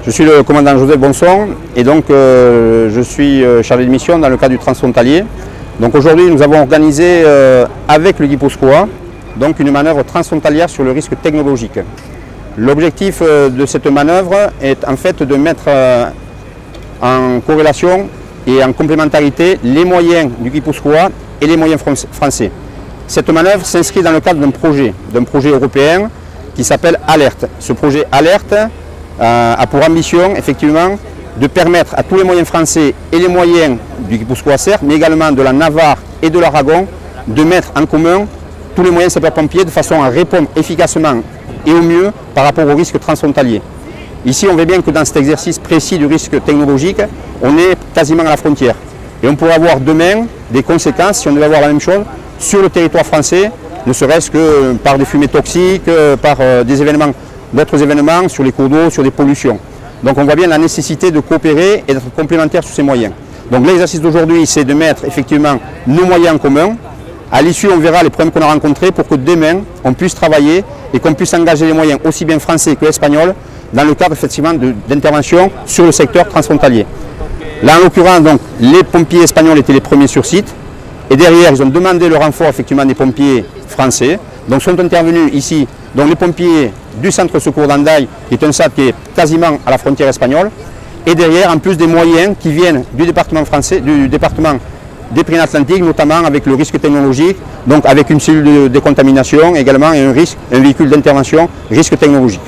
Je suis le commandant Joseph Bonson et donc je suis chargé de mission dans le cadre du transfrontalier. Donc aujourd'hui nous avons organisé avec le Guipuscoa donc une manœuvre transfrontalière sur le risque technologique. L'objectif de cette manœuvre est en fait de mettre en corrélation et en complémentarité les moyens du Guipuscoa et les moyens français. Cette manœuvre s'inscrit dans le cadre d'un projet européen qui s'appelle ALERT. Ce projet ALERT a pour ambition effectivement de permettre à tous les moyens français et les moyens du Guipuscoa certes, mais également de la Navarre et de l'Aragon, de mettre en commun tous les moyens sapeurs-pompiers de façon à répondre efficacement et au mieux par rapport au risque transfrontalier. Ici, on voit bien que dans cet exercice précis du risque technologique, on est quasiment à la frontière. Et on pourrait avoir demain des conséquences, si on devait avoir la même chose, sur le territoire français, ne serait-ce que par des fumées toxiques, par d'autres événements sur les cours d'eau, sur des pollutions. Donc on voit bien la nécessité de coopérer et d'être complémentaires sur ces moyens. Donc l'exercice d'aujourd'hui, c'est de mettre effectivement nos moyens en commun. À l'issue, on verra les problèmes qu'on a rencontrés pour que demain, on puisse travailler et qu'on puisse engager les moyens aussi bien français que espagnols dans le cadre effectivement d'intervention sur le secteur transfrontalier. Là, en l'occurrence, donc, les pompiers espagnols étaient les premiers sur site et derrière, ils ont demandé le renfort effectivement des pompiers français. Donc sont intervenus ici donc, les pompiers du centre secours d'Andaille, qui est un centre qui est quasiment à la frontière espagnole, et derrière, en plus des moyens qui viennent du département français, du département des Pyrénées-Atlantiques, notamment avec le risque technologique, donc avec une cellule de décontamination également et un véhicule d'intervention risque technologique.